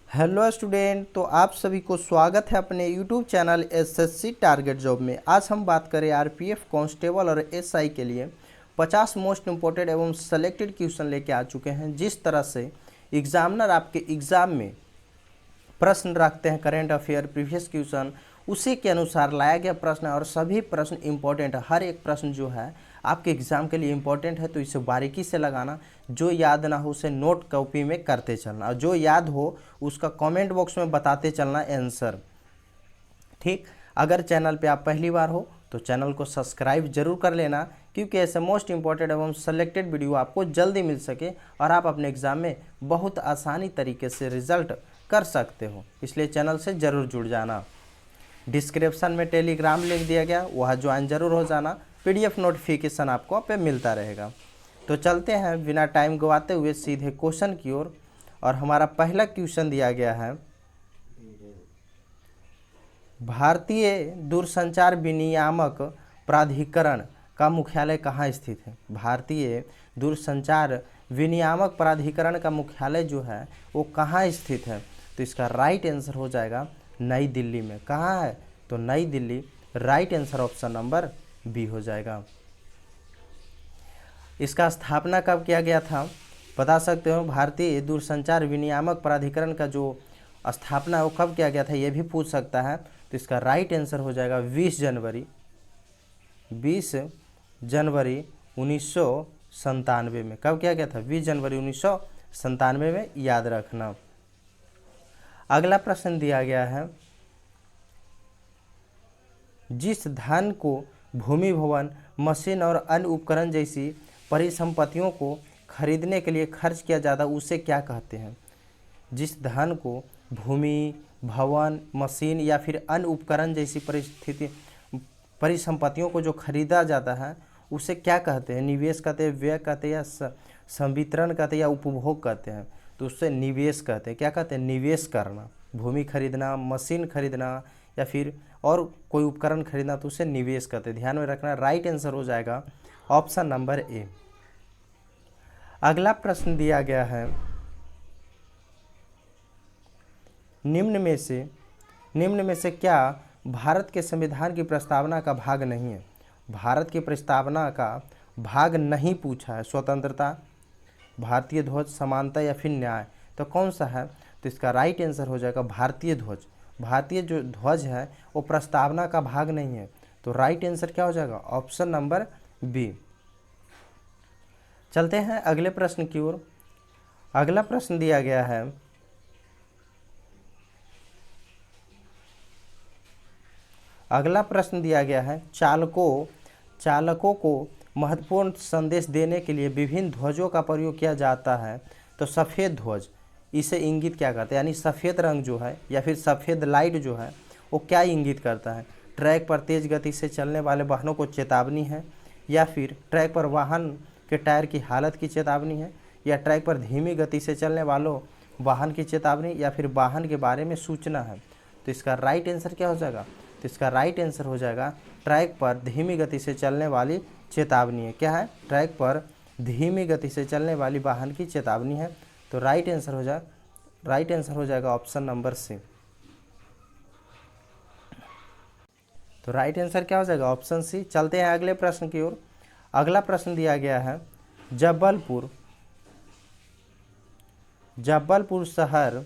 Hello student, तो आप सभी को स्वागत है अपने YouTube channel SSC target job में। आज हम बात करें आरपीएफ कांस्टेबल और एसआई के लिए 50 मोस्ट इम्पोर्टेंट एवं सेलेक्टेड क्वेश्चन लेके आ चुके हैं। जिस तरह से एग्जामिनर आपके एग्ज़ाम में प्रश्न रखते हैं, करेंट अफेयर, प्रीवियस क्वेश्चन, उसी के अनुसार लाया गया प्रश्न है और सभी प्रश्न इंपॉर्टेंट है। हर एक प्रश्न जो है आपके एग्ज़ाम के लिए इंपॉर्टेंट है, तो इसे बारीकी से लगाना। जो याद ना हो उसे नोट कॉपी में करते चलना और जो याद हो उसका कमेंट बॉक्स में बताते चलना आंसर। ठीक, अगर चैनल पे आप पहली बार हो तो चैनल को सब्सक्राइब जरूर कर लेना, क्योंकि ऐसे मोस्ट इंपॉर्टेंट एवं सेलेक्टेड वीडियो आपको जल्दी मिल सके और आप अपने एग्ज़ाम में बहुत आसानी तरीके से रिजल्ट कर सकते हो। इसलिए चैनल से ज़रूर जुड़ जाना। डिस्क्रिप्शन में टेलीग्राम लिंक दिया गया, वहाँ ज्वाइन जरूर हो जाना। पीडीएफ नोटिफिकेशन आपको पे मिलता रहेगा। तो चलते हैं बिना टाइम गवाते हुए सीधे क्वेश्चन की ओर। और हमारा पहला क्वेश्चन दिया गया है, भारतीय दूरसंचार विनियामक प्राधिकरण का मुख्यालय कहाँ स्थित है? भारतीय दूरसंचार विनियामक प्राधिकरण का मुख्यालय जो है वो कहाँ स्थित है? तो इसका राइट आंसर हो जाएगा नई दिल्ली में। कहाँ है? तो New Delhi. Right answer option number B हो जाएगा। इसका स्थापना कब किया गया था बता सकते हो? भारतीय दूरसंचार विनियामक प्राधिकरण का जो स्थापना है वो कब किया गया था, ये भी पूछ सकता है। तो इसका राइट आंसर हो जाएगा 20 जनवरी 1997 में। कब किया गया था? 20 जनवरी 1997 में, याद रखना। अगला प्रश्न दिया गया है, जिस धन को भूमि, भवन, मशीन और अन्य उपकरण जैसी परिसंपत्तियों को खरीदने के लिए खर्च किया जाता है उसे क्या कहते हैं? जिस धन को भूमि, भवन, मशीन या फिर अन्य उपकरण जैसी परिसंपत्तियों को जो खरीदा जाता है उसे क्या कहते हैं? निवेश कहते हैं, व्यय कहते हैं, या संवितरण कहते हैं, या उपभोग कहते हैं? तो उससे निवेश कहते हैं। क्या कहते हैं? निवेश करना। भूमि खरीदना, मशीन खरीदना या फिर और कोई उपकरण खरीदना, तो उसे निवेश कहते हैं। ध्यान में रखना। राइट आंसर हो जाएगा ऑप्शन नंबर ए। अगला प्रश्न दिया गया है, निम्न में से क्या भारत के संविधान की प्रस्तावना का भाग नहीं है? भारत की प्रस्तावना का भाग नहीं पूछा है। स्वतंत्रता, भारतीय ध्वज, समानता या फिर न्याय, तो कौन सा है? तो इसका राइट आंसर हो जाएगा भारतीय ध्वज। भारतीय जो ध्वज है वो प्रस्तावना का भाग नहीं है। तो राइट आंसर क्या हो जाएगा? Option number B. चलते हैं अगले प्रश्न की ओर। अगला प्रश्न दिया गया है, चालकों को महत्वपूर्ण संदेश देने के लिए विभिन्न ध्वजों का प्रयोग किया जाता है। तो सफ़ेद ध्वज इसे इंगित क्या करता है? यानी सफ़ेद रंग जो है या फिर सफ़ेद लाइट जो है वो क्या इंगित करता है? ट्रैक पर तेज गति से चलने वाले वाहनों को चेतावनी है, या फिर ट्रैक पर वाहन के टायर की हालत की चेतावनी है, या ट्रैक पर धीमी गति से चलने वालों वाहन की चेतावनी, या फिर वाहन के बारे में सूचना है? तो इसका राइट आंसर क्या हो जाएगा? तो इसका राइट आंसर हो जाएगा ट्रैक पर धीमी गति से चलने वाली चेतावनी है। क्या है? ट्रैक पर धीमी गति से चलने वाली वाहन की चेतावनी है। तो राइट आंसर हो जाएगा ऑप्शन नंबर सी। तो राइट आंसर क्या हो जाएगा? Option C. चलते हैं अगले प्रश्न की ओर। अगला प्रश्न दिया गया है, जबलपुर शहर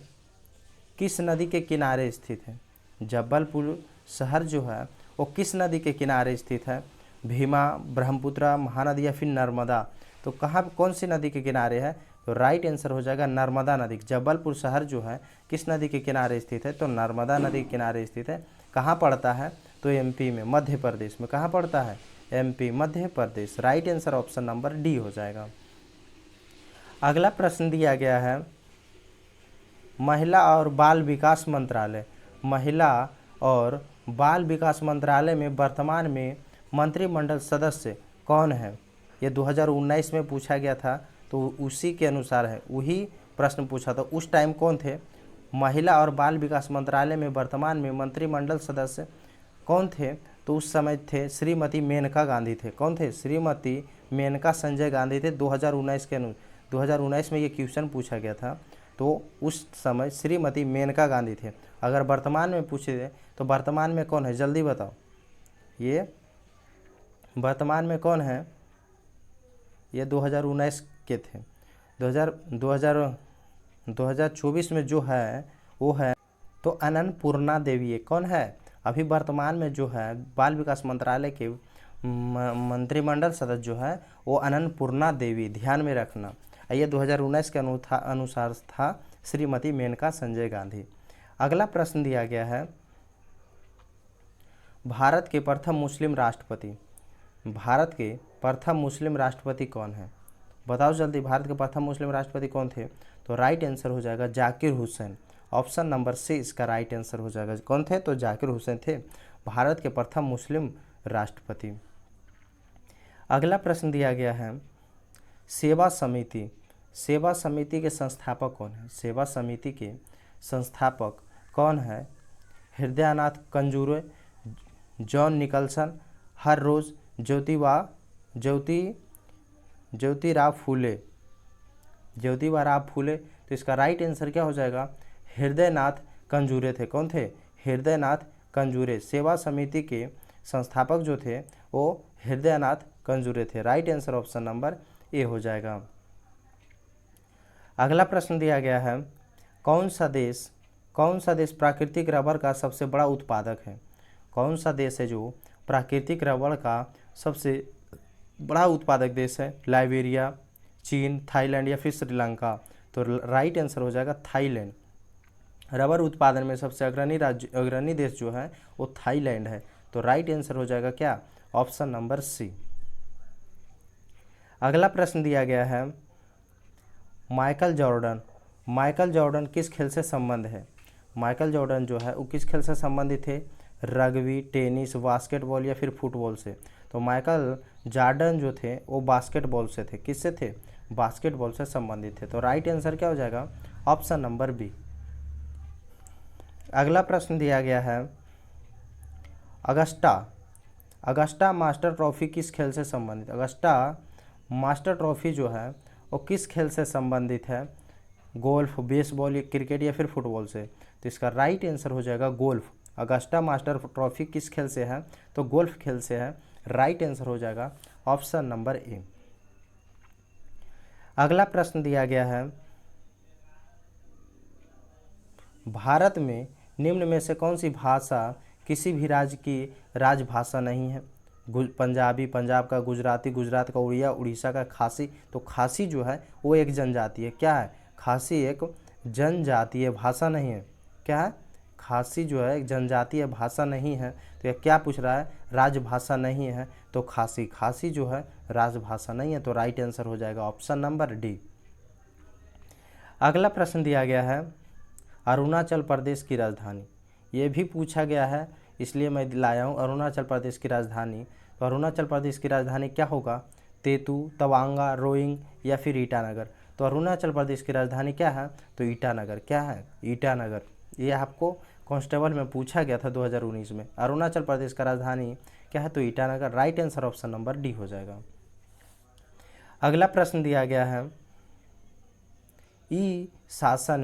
किस नदी के किनारे स्थित है? जबलपुर शहर जो है वो किस नदी के किनारे स्थित है? भीमा, ब्रह्मपुत्र, महानदी या फिर नर्मदा? तो कहाँ, कौन सी नदी के किनारे है? तो राइट आंसर हो जाएगा नर्मदा नदी। जबलपुर शहर जो है किस नदी के किनारे स्थित है? तो नर्मदा नदी के किनारे स्थित है। कहाँ पड़ता है? तो एमपी में, मध्य प्रदेश में। कहाँ पड़ता है? MP, Madhya Pradesh. Right answer option number D हो जाएगा। अगला प्रश्न दिया गया है, महिला और बाल विकास मंत्रालय में वर्तमान में मंत्रिमंडल सदस्य कौन है? ये 2019 में पूछा गया था, तो उसी के अनुसार है, वही प्रश्न पूछा था। उस टाइम कौन थे? महिला और बाल विकास मंत्रालय में वर्तमान में मंत्रिमंडल सदस्य कौन थे? तो उस समय थे श्रीमती मेनका गांधी थे। कौन थे? श्रीमती मेनका संजय गांधी थे। 2019 में ये क्वेश्चन पूछा गया था। तो उस समय श्रीमती मेनका गांधी थे। अगर वर्तमान में पूछे दे तो वर्तमान में कौन है, जल्दी बताओ। ये वर्तमान में कौन है, ये 2019 के थे। 2024 में जो है वो है तो अन्नपूर्णा देवी। ये कौन है, अभी वर्तमान में जो है बाल विकास मंत्रालय के मंत्रिमंडल सदस्य जो है वो अन्नपूर्णा देवी, ध्यान में रखना। ये 2019 के अनुसार था श्रीमती मेनका संजय गांधी। अगला प्रश्न दिया गया है, भारत के प्रथम मुस्लिम राष्ट्रपति, भारत के प्रथम मुस्लिम राष्ट्रपति कौन है, बताओ जल्दी। भारत के प्रथम मुस्लिम राष्ट्रपति कौन थे, तो राइट आंसर हो जाएगा Zakir Hussain. Option number C इसका राइट आंसर हो जाएगा। कौन थे, तो जाकिर हुसैन थे भारत के प्रथम मुस्लिम राष्ट्रपति। अगला प्रश्न दिया गया है, सेवा समिति, सेवा समिति के संस्थापक कौन है, सेवा समिति के संस्थापक कौन है। हृदयानाथ कंजूरे, जॉन निकलसन, हर रोज ज्योतिराव फूले, ज्योतिबा फूले। तो इसका राइट आंसर क्या हो जाएगा, हृदयनाथ कंजूरे थे। कौन थे, हृदयनाथ कंजूरे। सेवा समिति के संस्थापक जो थे वो हृदयनाथ कंजूरे थे। Right answer option number A हो जाएगा। अगला प्रश्न दिया गया है, कौन सा देश प्राकृतिक रबर का सबसे बड़ा उत्पादक है। कौन सा देश है जो प्राकृतिक रबर का सबसे बड़ा उत्पादक देश है। लाइबेरिया, चीन, थाईलैंड या फिर श्रीलंका। तो राइट आंसर हो जाएगा थाईलैंड। रबर उत्पादन में सबसे अग्रणी देश जो है वो थाईलैंड है। तो राइट आंसर हो जाएगा क्या, ऑप्शन नंबर सी। अगला प्रश्न दिया गया है, माइकल जॉर्डन किस खेल से संबंध है। माइकल जॉर्डन जो है वो किस खेल से संबंधित थे, रग्बी, टेनिस, बास्केटबॉल या फिर फुटबॉल से। तो माइकल जॉर्डन जो थे वो बास्केटबॉल से थे। किससे थे, बास्केटबॉल से संबंधित थे। तो राइट आंसर क्या हो जाएगा, ऑप्शन नंबर बी। अगला प्रश्न दिया गया है, अगस्टा मास्टर ट्रॉफी किस खेल से संबंधित। अगस्टा मास्टर ट्रॉफी जो है वो किस खेल से संबंधित है, गोल्फ, बेसबॉल, क्रिकेट या फिर फुटबॉल से। तो इसका राइट आंसर हो जाएगा गोल्फ। अगस्टा मास्टर ट्रॉफी किस खेल से है, तो गोल्फ खेल से है। राइट आंसर हो जाएगा ऑप्शन नंबर ए। अगला प्रश्न दिया गया है, भारत में निम्न में से कौन सी भाषा किसी भी राज्य की राजभाषा नहीं है। पंजाबी पंजाब का, गुजराती गुजरात का, उड़िया उड़ीसा का, खासी। तो खासी जो है वो एक जनजाति है। क्या है, खासी एक जनजातीय भाषा नहीं है। क्या है, खासी जो है एक जनजातीय भाषा नहीं है। तो यह क्या पूछ रहा है, राजभाषा नहीं है। तो खासी जो है राजभाषा नहीं है। तो राइट आंसर हो जाएगा ऑप्शन नंबर डी। अगला प्रश्न दिया गया है, अरुणाचल प्रदेश की राजधानी। ये भी पूछा गया है इसलिए मैं लाया हूँ अरुणाचल प्रदेश की राजधानी। तो अरुणाचल प्रदेश की राजधानी क्या होगा, तेतू, तवांगा, रोइंग या फिर ईटानगर। तो अरुणाचल प्रदेश की राजधानी क्या है, तो ईटानगर। क्या है, ईटानगर। ये आपको कांस्टेबल में पूछा गया था 2019 में। अरुणाचल प्रदेश का राजधानी क्या है, तो Itanagar. Right answer option number D हो जाएगा। अगला प्रश्न दिया गया है, ई शासन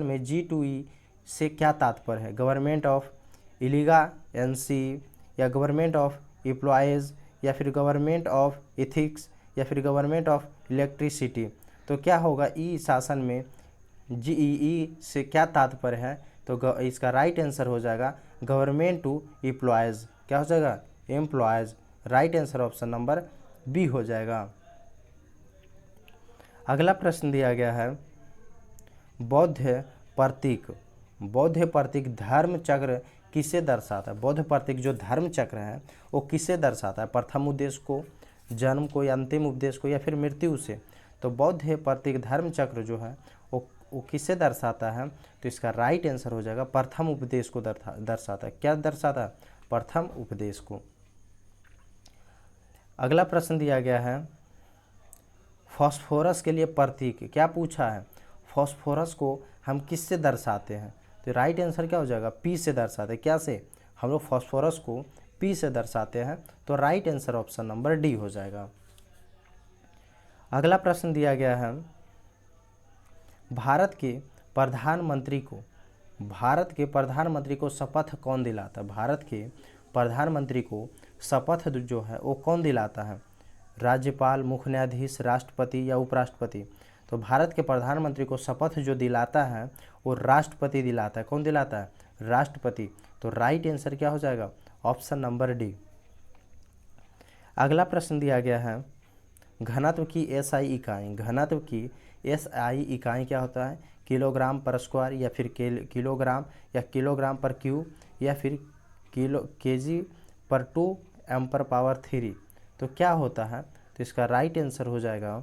में G2E से क्या तात्पर्य है। गवर्नमेंट ऑफ इलीगेंसी या गवर्नमेंट ऑफ एम्प्लॉयज़ या फिर गवर्नमेंट ऑफ एथिक्स या फिर गवर्नमेंट ऑफ इलेक्ट्रिसिटी। तो क्या होगा, ई शासन में GEE से क्या तात्पर्य है, तो इसका राइट आंसर हो जाएगा गवर्नमेंट टू एम्प्लॉयज़। क्या हो जाएगा, employees. Right answer option number B हो जाएगा। अगला प्रश्न दिया गया है, बौद्ध प्रतीक धर्म चक्र किसे दर्शाता है। बौद्ध प्रतीक जो धर्म चक्र है वो किसे दर्शाता है, प्रथम उद्देश्य को, जन्म को या अंतिम उपदेश को या फिर मृत्यु से। तो बौद्ध प्रतीक धर्म चक्र जो है वो किसे दर्शाता है, तो इसका राइट आंसर हो जाएगा प्रथम उपदेश को दर्शाता है। क्या दर्शाता है, प्रथम उपदेश को। अगला प्रश्न दिया गया है, फास्फोरस के लिए प्रतीक क्या पूछा है। फास्फोरस को हम किससे दर्शाते हैं, तो राइट आंसर क्या हो जाएगा, पी से दर्शाते हैं। क्या से, हम लोग फास्फोरस को पी से दर्शाते हैं। तो right answer option number D हो जाएगा। अगला प्रश्न दिया गया है, भारत के प्रधानमंत्री को शपथ कौन दिलाता है? भारत के प्रधानमंत्री को शपथ जो है वो कौन दिलाता है? राज्यपाल, मुख्य न्यायाधीश, राष्ट्रपति या उपराष्ट्रपति? तो भारत के प्रधानमंत्री को शपथ जो दिलाता है वो राष्ट्रपति दिलाता है। कौन दिलाता है? राष्ट्रपति। तो राइट आंसर क्या हो जाएगा? Option number D. अगला प्रश्न दिया गया है, घनत्व की एसआई इकाई। घनत्व की एसआई इकाई क्या होता है? किलोग्राम पर स्क्वायर या फिर किलोग्राम या किलोग्राम पर क्यूब या फिर केजी पर 2 एम्पर पावर 3। तो क्या होता है? तो इसका राइट आंसर हो जाएगा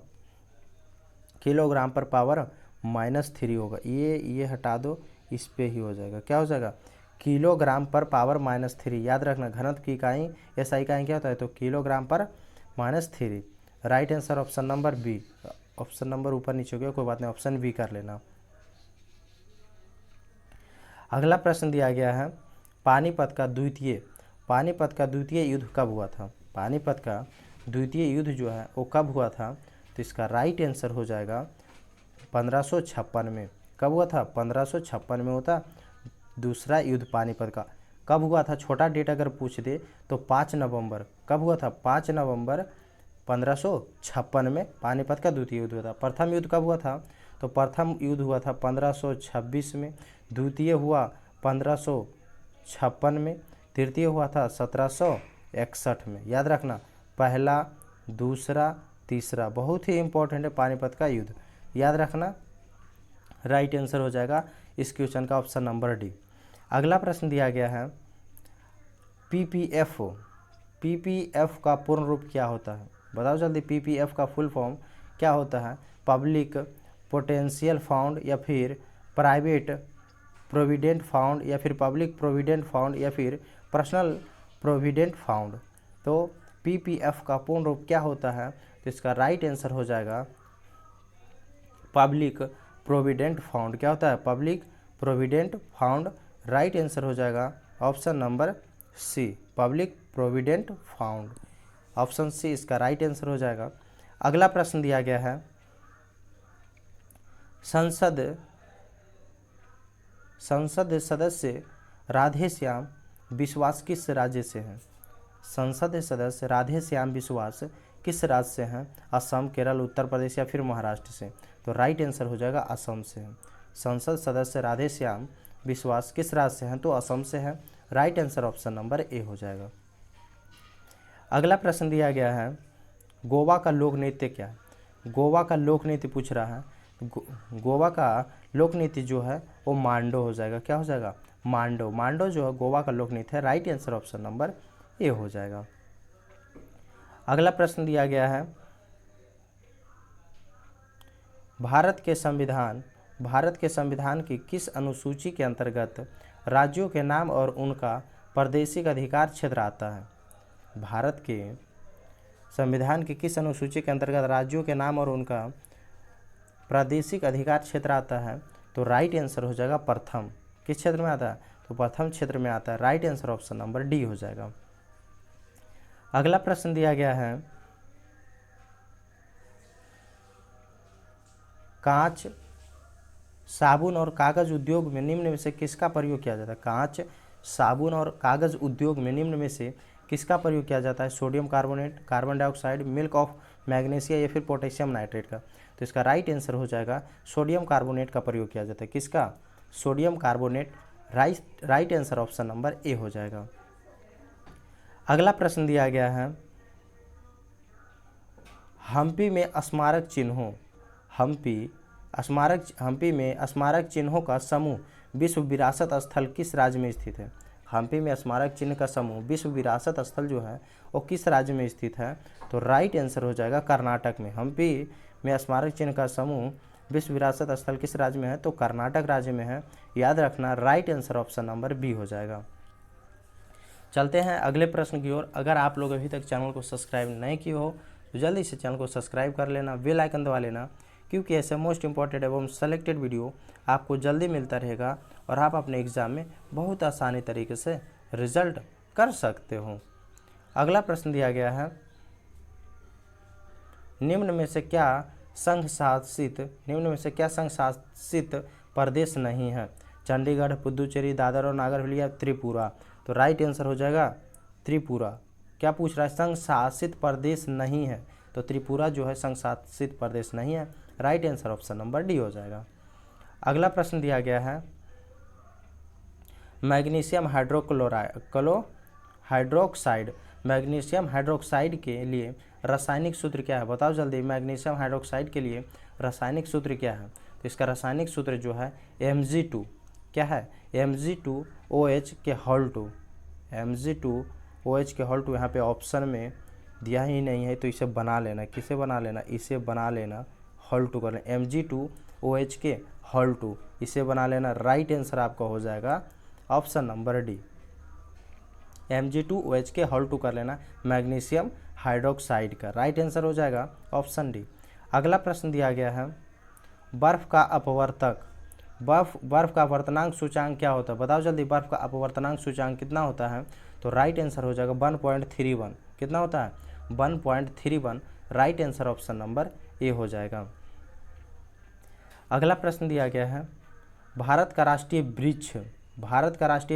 किलोग्राम पर पावर -3 होगा। ये हटा दो, इस पे ही हो जाएगा। क्या हो जाएगा? किलोग्राम पर पावर -3। याद रखना, घनत्व की इकाई एसआई इकाई क्या होता है? तो किलोग्राम पर -3। Right answer option number B. Option number ऊपर नीचे हो गया, कोई बात नहीं, ऑप्शन बी कर लेना। अगला प्रश्न दिया गया है, पानीपत का द्वितीय युद्ध कब हुआ था? पानीपत का द्वितीय युद्ध जो है वो कब हुआ था? तो इसका राइट आंसर हो जाएगा 1556 में। कब हुआ था? 1556 में होता दूसरा युद्ध पानीपत का। कब हुआ था? छोटा डेट अगर पूछ दे तो 5 नवंबर। कब हुआ था? 5 नवंबर 1556 में पानीपत का द्वितीय युद्ध हुआ था। प्रथम युद्ध कब हुआ था? तो प्रथम युद्ध हुआ था 1526 में, द्वितीय हुआ 1556 में, तृतीय हुआ था 1761 में। याद रखना, पहला, दूसरा, तीसरा बहुत ही इंपॉर्टेंट है पानीपत का युद्ध, याद रखना। राइट आंसर हो जाएगा इस क्वेश्चन का ऑप्शन नंबर डी। अगला प्रश्न दिया गया है, पीपीएफ का पूर्ण रूप क्या होता है? बताओ जल्दी, पीपीएफ का फुल फॉर्म क्या होता है? पब्लिक पोटेंशियल फंड या फिर प्राइवेट प्रोविडेंट फंड या फिर पब्लिक प्रोविडेंट फंड या फिर पर्सनल प्रोविडेंट फंड? तो पीपीएफ का पूर्ण रूप क्या होता है? तो इसका राइट आंसर हो जाएगा पब्लिक प्रोविडेंट फंड। क्या होता है? Public provident fund. Right answer हो जाएगा option number C, public provident fund. Option C इसका राइट आंसर हो जाएगा। अगला प्रश्न दिया गया है, संसद सदस्य राधेश्याम विश्वास किस राज्य से हैं? संसद सदस्य राधेश्याम विश्वास किस राज्य से हैं? असम, केरल, उत्तर प्रदेश या फिर महाराष्ट्र से? तो राइट आंसर हो जाएगा असम से हैं। संसद सदस्य राधेश्याम विश्वास किस राज्य से हैं? तो असम से हैं। Right answer option number A हो जाएगा। अगला प्रश्न दिया गया है, गोवा का लोक नृत्य क्या है? गोवा का लोक नृत्य पूछ रहा है। गोवा का लोक नृत्य जो है वो मांडो हो जाएगा। क्या हो जाएगा? मांडो जो है गोवा का लोक नृत्य है। Right answer option number A हो जाएगा। अगला प्रश्न दिया गया है, भारत के संविधान की किस अनुसूची के अंतर्गत राज्यों के नाम और उनका प्रादेशिक अधिकार क्षेत्र आता है? भारत के संविधान की किस अनुसूची के अंतर्गत राज्यों के नाम और उनका प्रादेशिक अधिकार क्षेत्र आता है? तो राइट आंसर हो जाएगा प्रथम। किस क्षेत्र में आता है? तो प्रथम क्षेत्र में आता है। Right answer option number D हो जाएगा। अगला प्रश्न दिया गया है, कांच, साबुन और कागज उद्योग में निम्न में से किसका प्रयोग किया जाता है? कांच, साबुन और कागज उद्योग में निम्न में से किसका प्रयोग किया जाता है? Sodium carbonate, carbon dioxide, milk of magnesia या फिर पोटेशियम नाइट्रेट का? तो इसका राइट आंसर हो जाएगा सोडियम कार्बोनेट का प्रयोग किया जाता है। किसका? Sodium carbonate. Right answer option number A हो जाएगा। अगला प्रश्न दिया गया है, हम्पी में स्मारक चिन्हों का समूह विश्व विरासत स्थल किस राज्य में स्थित है? हम्पी में स्मारक चिन्ह का समूह विश्व विरासत स्थल जो है वो किस राज्य में स्थित है? तो राइट आंसर हो जाएगा कर्नाटक में। हम्पी में स्मारक चिन्ह का समूह विश्व विरासत स्थल किस राज्य में है? तो कर्नाटक राज्य में है। याद रखना, right answer option number B हो जाएगा। चलते हैं अगले प्रश्न की ओर। अगर आप लोग अभी तक चैनल को सब्सक्राइब नहीं किए हो तो जल्दी से चैनल को सब्सक्राइब कर लेना, बेल आइकन दबा लेना, क्योंकि ऐसे मोस्ट इंपॉर्टेंट एवं सेलेक्टेड वीडियो आपको जल्दी मिलता रहेगा और आप अपने एग्ज़ाम में बहुत आसानी तरीके से रिजल्ट कर सकते हो। अगला प्रश्न दिया गया है, निम्न में से क्या संघ शासित निम्न में से क्या संघ शासित प्रदेश नहीं है? चंडीगढ़, पुदुचेरी, दादर और नागर हवेली या त्रिपुरा? तो राइट आंसर हो जाएगा त्रिपुरा। क्या पूछ रहा है? संघ शासित प्रदेश नहीं है, तो त्रिपुरा जो है संघ शासित प्रदेश नहीं है। Right answer option number D हो जाएगा। अगला प्रश्न दिया गया है, मैग्नीशियम हाइड्रोक्साइड मैग्नीशियम हाइड्रोक्साइड के लिए रासायनिक सूत्र क्या है? बताओ जल्दी। मैग्नीशियम हाइड्रोक्साइड के लिए रासायनिक सूत्र क्या है? तो इसका रासायनिक सूत्र जो है Mg2 क्या है? Mg2OH के होल 2। Mg2OH के होल 2 यहाँ पे ऑप्शन में दिया ही नहीं है, तो इसे बना लेना। किसे बना लेना? इसे बना लेना, होल 2 कर लेना, Mg2OH के होल 2 इसे बना लेना। राइट आंसर आपका हो जाएगा ऑप्शन नंबर डी, Mg2OH के होल 2 कर लेना मैग्नीशियम हाइड्रोक्साइड का। राइट आंसर हो जाएगा ऑप्शन डी। अगला प्रश्न दिया गया है, बर्फ का अपवर्तनांक सूचांक क्या होता है? बताओ जल्दी। बर्फ का अपवर्तनांक सूचांक कितना होता है? तो राइट आंसर हो जाएगा 1.31। कितना होता है? 1.31। Right answer option number A हो जाएगा। अगला प्रश्न दिया गया है, भारत का राष्ट्रीय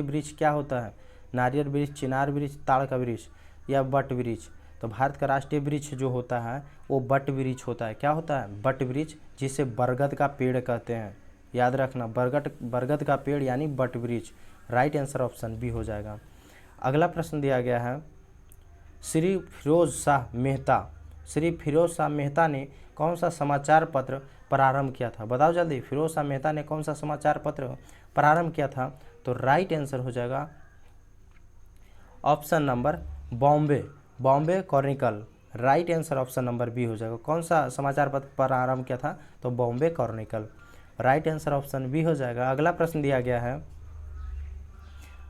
वृक्ष क्या होता है? नारियल वृक्ष, चिनार वृक्ष, ताड़ का वृक्ष या बट वृक्ष? तो भारत का राष्ट्रीय वृक्ष जो होता है वो बट वृक्ष होता है। क्या होता है? बट वृक्ष, जिसे बरगद का पेड़ कहते हैं। याद रखना, बरगद का पेड़ यानी बट वृक्ष। राइट आंसर ऑप्शन बी हो जाएगा। अगला प्रश्न दिया गया है, श्री फिरोज शाह मेहता ने कौन सा समाचार पत्र प्रारंभ किया था? बताओ जल्दी। फिरोज शाह मेहता ने कौन सा समाचार पत्र प्रारंभ किया था? तो राइट आंसर हो जाएगा option number Bombay chronicle. Right answer option number B हो जाएगा। कौन सा समाचार पत्र प्रारंभ किया था? तो Bombay chronicle. Right answer option B हो जाएगा। अगला प्रश्न दिया गया है,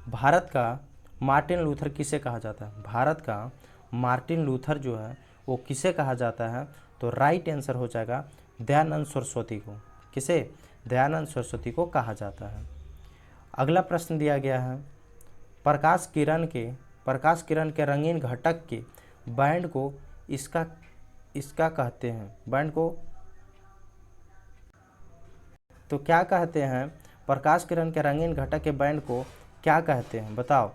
भारत का मार्टिन लूथर किसे कहा जाता है? भारत का मार्टिन लूथर जो है वो किसे कहा जाता है? तो राइट आंसर हो जाएगा दयानंद सरस्वती को। किसे? दयानंद सरस्वती को कहा जाता है। अगला प्रश्न दिया गया है, प्रकाश किरण के रंगीन घटक के बैंड को इसका कहते हैं। बैंड को तो क्या कहते हैं? प्रकाश किरण के रंगीन घटक के बैंड को क्या कहते हैं? बताओ।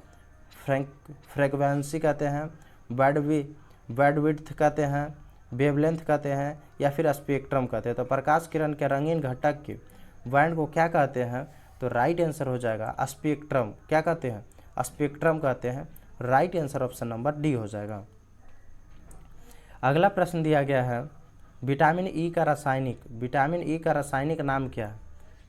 फ्रीक्वेंसी कहते हैं, बैंडविड्थ कहते हैं, वेवलेंथ कहते हैं या फिर स्पेक्ट्रम कहते हैं? तो प्रकाश किरण के रंगीन घटक के बैंड को क्या कहते हैं? तो राइट आंसर हो जाएगा स्पेक्ट्रम। क्या कहते हैं? स्पेक्ट्रम कहते हैं। Right answer option number D हो जाएगा। अगला प्रश्न दिया गया है, विटामिन ई का रासायनिक नाम क्या है?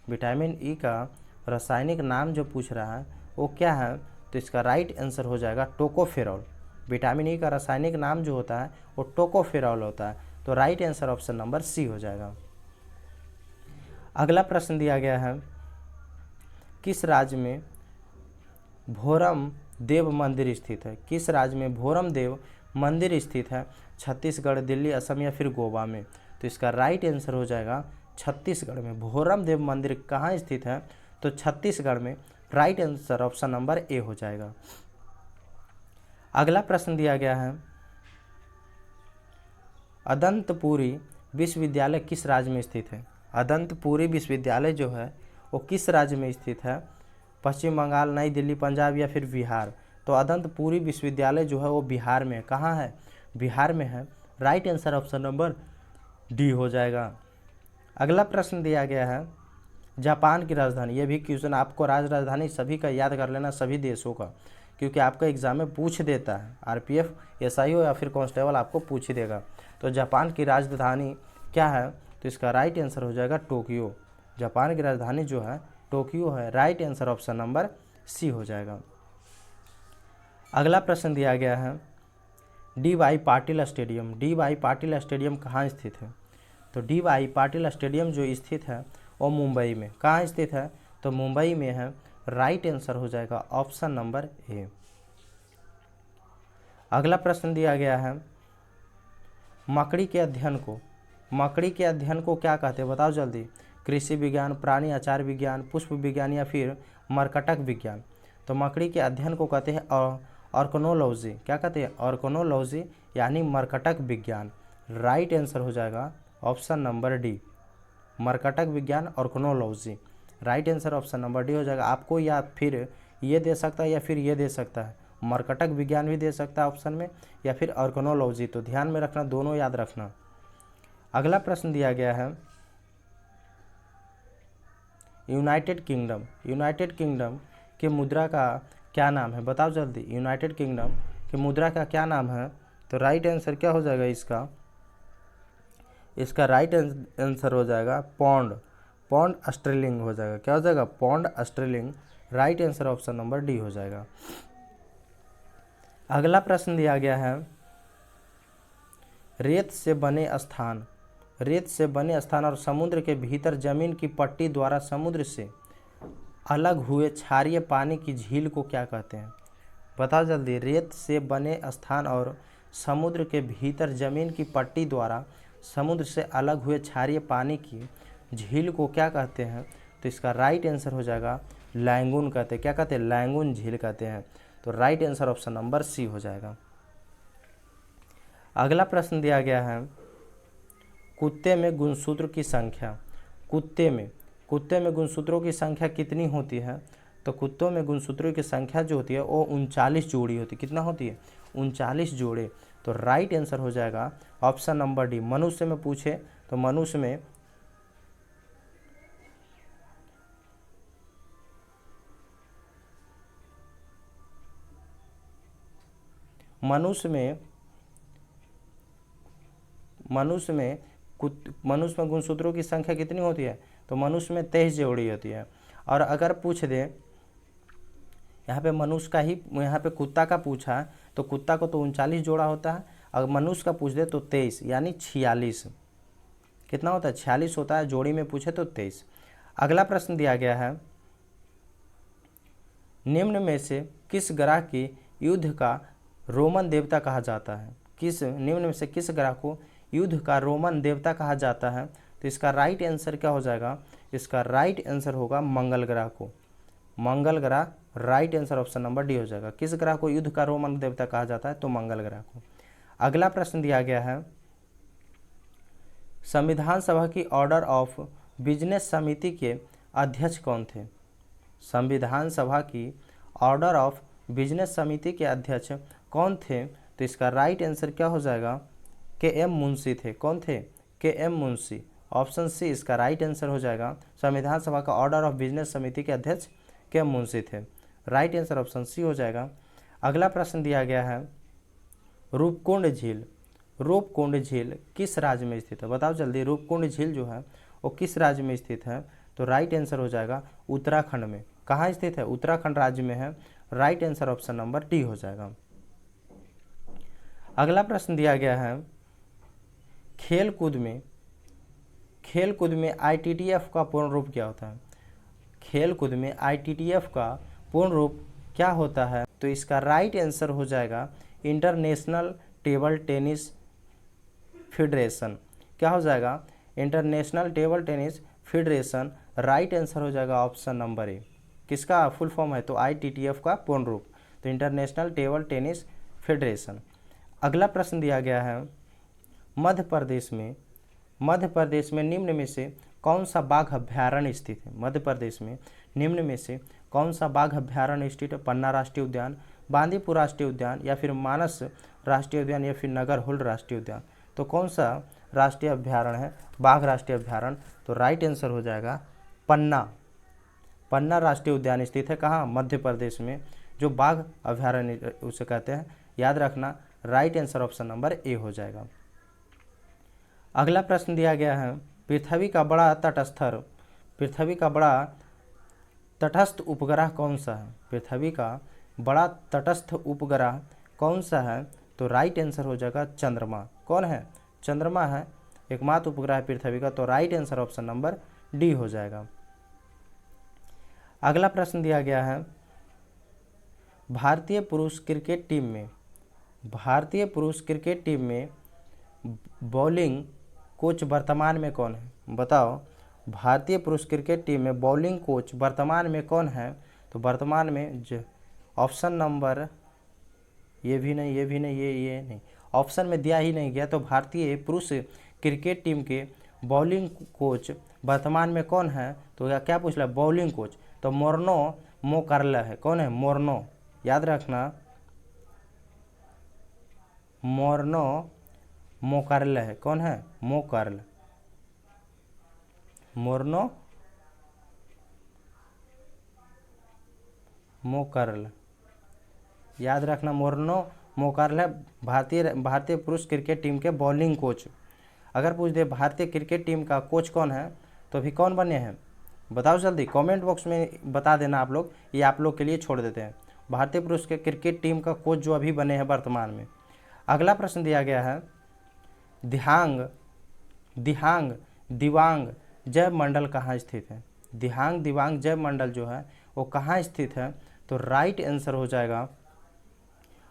विटामिन ई का रासायनिक नाम जो पूछ रहा है वो क्या है? तो इसका राइट आंसर हो जाएगा टोकोफेरॉल। विटामिन ई का रासायनिक नाम जो होता है वो टोकोफेरॉल होता है। तो right answer option number C हो जाएगा। अगला प्रश्न दिया गया है, किस राज्य में भोरम देव मंदिर स्थित है? किस राज्य में भोरम देव मंदिर स्थित है? छत्तीसगढ़, दिल्ली, असम या फिर गोवा में? तो इसका राइट आंसर हो जाएगा छत्तीसगढ़ में। भोरम देव मंदिर कहाँ स्थित है? तो छत्तीसगढ़ में। Right answer option number A हो जाएगा। अगला प्रश्न दिया गया है, अदंतपुरी विश्वविद्यालय किस राज्य में स्थित है? अदंतपुरी विश्वविद्यालय जो है वो किस राज्य में स्थित है? पश्चिम बंगाल, नई दिल्ली, पंजाब या फिर बिहार? तो अदंतपुरी विश्वविद्यालय जो है वो बिहार में है। कहाँ है? बिहार में है। Right answer option number D हो जाएगा। अगला प्रश्न दिया गया है, जापान की राजधानी। ये भी क्वेश्चन आपको राजधानी सभी का याद कर लेना, सभी देशों का, क्योंकि आपका एग्जाम में पूछ देता है। आरपीएफ, एसआई हो या फिर कांस्टेबल आपको पूछ ही देगा। तो जापान की राजधानी क्या है? तो इसका राइट आंसर हो जाएगा टोक्यो। जापान की राजधानी जो है टोक्यो है। Right answer option number C हो जाएगा। अगला प्रश्न दिया गया है, डी.वाई. पाटिल स्टेडियम कहाँ स्थित है? तो डी.वाई. पाटिल स्टेडियम जो स्थित है वो मुंबई में। कहाँ स्थित है? तो मुंबई में है। राइट आंसर हो जाएगा ऑप्शन नंबर ए। अगला प्रश्न दिया गया है, मकड़ी के अध्ययन को क्या कहते हैं? बताओ जल्दी। कृषि विज्ञान, प्राणी आचार विज्ञान, पुष्प विज्ञान या फिर मरकटक विज्ञान? तो मकड़ी के अध्ययन को कहते हैं ऑर्गेनोलॉजी। क्या कहते हैं? ऑर्गेनोलॉजी यानी मरकटक विज्ञान। राइट आंसर हो जाएगा ऑप्शन नंबर डी, मरकटक विज्ञान organology. Right answer option number D हो जाएगा। आपको या फिर ये दे सकता है या फिर ये दे सकता है, मरकटक विज्ञान भी दे सकता है ऑप्शन में, या फिर ऑर्गेनोलॉजी। तो ध्यान में रखना, दोनों याद रखना। अगला प्रश्न दिया गया है यूनाइटेड किंगडम के मुद्रा का क्या नाम है? बताओ जल्दी, यूनाइटेड किंगडम के मुद्रा का क्या नाम है? तो राइट आंसर क्या हो जाएगा इसका राइट आंसर हो जाएगा पौंड स्टर्लिंग हो जाएगा। क्या हो जाएगा? Pound sterling. Right answer option number D हो जाएगा। अगला प्रश्न दिया गया है रेत से बने स्थान और समुद्र के भीतर जमीन की पट्टी द्वारा समुद्र से अलग हुए क्षारीय पानी की झील को क्या कहते हैं? बताओ जल्दी, रेत से बने स्थान और समुद्र के भीतर जमीन की पट्टी द्वारा समुद्र से अलग हुए क्षारीय पानी की झील को क्या कहते हैं? तो इसका राइट आंसर हो जाएगा लैंगून कहते हैं। क्या कहते हैं? लैंगून झील कहते हैं। तो right answer option number C हो जाएगा। अगला प्रश्न दिया गया है कुत्ते में गुणसूत्र की संख्या। कुत्ते में गुणसूत्रों की संख्या कितनी होती है? तो कुत्तों में गुणसूत्रों की संख्या जो होती है वो 39 जोड़ी होती है। कितना होती है? 39 जोड़े। तो राइट आंसर हो जाएगा ऑप्शन नंबर डी। मनुष्य में पूछे तो मनुष्य में गुणसूत्रों की संख्या कितनी होती है? तो मनुष्य में 23 जोड़ी होती है। और अगर पूछ दे यहाँ पे मनुष्य का ही, यहाँ पे कुत्ता का पूछा है तो कुत्ता को तो 39 जोड़ा होता है। अगर मनुष्य का पूछ दे तो 23 यानी 46। कितना होता है? 46 होता है। जोड़ी में पूछे तो 23। अगला प्रश्न दिया गया है निम्न में से किस ग्रह की युद्ध का रोमन देवता कहा जाता है? निम्न में से किस ग्रह को युद्ध का रोमन देवता कहा जाता है? तो इसका राइट आंसर क्या हो जाएगा? इसका राइट आंसर होगा मंगल ग्रह को। मंगल ग्रह right answer option number D हो जाएगा। किस ग्रह को युद्ध का रोमन देवता कहा जाता है? तो मंगल ग्रह को। अगला प्रश्न दिया गया है संविधान सभा की ऑर्डर ऑफ बिजनेस समिति के अध्यक्ष कौन थे? संविधान सभा की ऑर्डर ऑफ बिजनेस समिति के अध्यक्ष कौन थे? तो इसका राइट आंसर क्या हो जाएगा? के.एम. मुंशी थे। कौन थे? के.एम. मुंशी। ऑप्शन सी इसका राइट आंसर हो जाएगा। संविधान सभा का ऑर्डर ऑफ बिजनेस समिति के अध्यक्ष के.एम. मुंशी थे। राइट आंसर ऑप्शन सी हो जाएगा। अगला प्रश्न दिया गया है रूपकुंड झील किस राज्य में स्थित है? बताओ जल्दी, रूपकुंड झील जो है वो किस राज्य में स्थित है? तो राइट आंसर हो जाएगा उत्तराखंड में। कहाँ स्थित है? उत्तराखंड राज्य में है। Right answer option number D हो जाएगा। अगला प्रश्न दिया गया है खेलकूद में आईटीटीएफ का पूर्ण रूप क्या होता है? खेलकूद में आईटीटीएफ का पूर्ण रूप क्या होता है? तो इसका राइट आंसर हो जाएगा इंटरनेशनल टेबल टेनिस फेडरेशन। क्या हो जाएगा? International table tennis federation. Right answer हो जाएगा ऑप्शन नंबर ए। किसका फुल फॉर्म है? तो आईटीटीएफ का पूर्ण रूप, तो इंटरनेशनल टेबल टेनिस फेडरेशन। अगला प्रश्न दिया गया है मध्य प्रदेश में निम्न में से कौन सा बाघ अभ्यारण्य स्थित है? मध्य प्रदेश में निम्न में से कौन सा बाघ अभ्यारण्य स्थित है? पन्ना राष्ट्रीय उद्यान, बांदीपुर राष्ट्रीय उद्यान, या फिर मानस राष्ट्रीय उद्यान, या फिर नगरहोल राष्ट्रीय उद्यान। तो कौन सा राष्ट्रीय अभ्यारण्य है? बाघ राष्ट्रीय अभ्यारण्य। तो राइट आंसर हो जाएगा पन्ना राष्ट्रीय उद्यान स्थित है। कहाँ? मध्य प्रदेश में। जो बाघ अभ्यारण्य उसे कहते हैं, याद रखना। Right answer option number A हो जाएगा। अगला प्रश्न दिया गया है पृथ्वी का बड़ा तटस्थ उपग्रह कौन सा है? पृथ्वी का बड़ा तटस्थ उपग्रह कौन सा है? तो राइट आंसर हो जाएगा चंद्रमा। कौन है? चंद्रमा है एकमात्र उपग्रह है पृथ्वी का। तो right answer option number D हो जाएगा। अगला प्रश्न दिया गया है भारतीय पुरुष क्रिकेट टीम में बॉलिंग कोच वर्तमान में कौन है? बताओ, भारतीय पुरुष क्रिकेट टीम में बॉलिंग कोच वर्तमान में कौन है? तो वर्तमान में ऑप्शन नंबर ये नहीं, ऑप्शन में दिया ही नहीं गया। तो भारतीय पुरुष क्रिकेट टीम के बॉलिंग कोच वर्तमान में कौन है? तो क्या पूछ रहा है? Bowling coach. तो मोर्नो मोकर्ल है। कौन है? मोर्नो, याद रखना, मोर्नो मोकर्ल है। कौन है? मोकर्ल, मोर्नो मोकर्ल, याद रखना, मोर्नो मोकर्ल है भारतीय पुरुष क्रिकेट टीम के बॉलिंग कोच। अगर पूछ दे भारतीय क्रिकेट टीम का कोच कौन है, तो अभी कौन बने हैं? बताओ जल्दी, कमेंट बॉक्स में बता देना आप लोग, ये आप लोग के लिए छोड़ देते हैं। भारतीय पुरुष के क्रिकेट टीम का कोच जो अभी बने हैं वर्तमान में। अगला प्रश्न दिया गया है, दिहांग दिवांग जैव मंडल कहाँ स्थित है? दिहांग दिवांग जैव मंडल जो है वो कहाँ स्थित है? तो राइट आंसर हो जाएगा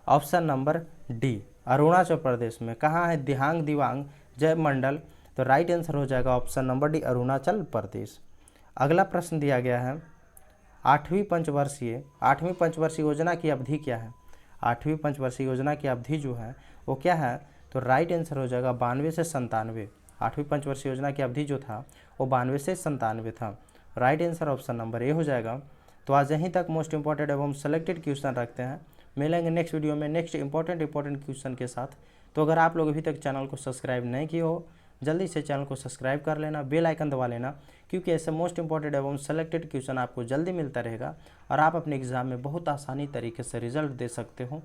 option number D, Arunachal Pradesh में। कहाँ है दिहांग दिवांग जैव मंडल? तो राइट आंसर हो जाएगा option number D, Arunachal Pradesh. अगला प्रश्न दिया गया है, आठवीं पंचवर्षीय योजना की अवधि क्या है? आठवीं पंचवर्षीय योजना की अवधि जो है वो क्या है? तो राइट आंसर हो जाएगा 92 से 97। आठवीं पंचवर्षीय योजना की अवधि जो था वो 92 से 97 था। Right answer option number A हो जाएगा। तो आज यहीं तक मोस्ट इंपॉर्टेंट एवं सेलेक्टेड क्वेश्चन रखते हैं। मिलेंगे नेक्स्ट वीडियो में नेक्स्ट इंपॉर्टेंट क्वेश्चन के साथ। तो अगर आप लोग अभी तक चैनल को सब्सक्राइब नहीं किए हो, जल्दी से चैनल को सब्सक्राइब कर लेना, बेल आइकन दबा लेना, क्योंकि ऐसे मोस्ट इंपॉर्टेंट एवं सेलेक्टेड क्वेश्चन आपको जल्दी मिलता रहेगा और आप अपने एग्जाम में बहुत आसानी तरीके से रिजल्ट दे सकते हो।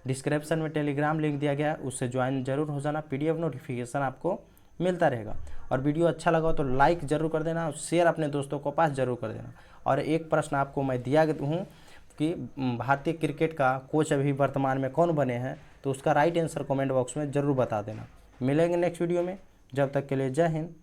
डिस्क्रिप्शन में टेलीग्राम लिंक दिया गया है, उससे ज्वाइन जरूर हो जाना। PDF नोटिफिकेशन आपको मिलता रहेगा। और वीडियो अच्छा लगा तो लाइक जरूर कर देना और शेयर अपने दोस्तों को पास जरूर कर देना। और एक प्रश्न आपको मैं दिया हूँ कि भारतीय क्रिकेट का कोच अभी वर्तमान में कौन बने हैं, तो उसका राइट आंसर कमेंट बॉक्स में ज़रूर बता देना। मिलेंगे नेक्स्ट वीडियो में, जब तक के लिए जय हिंद।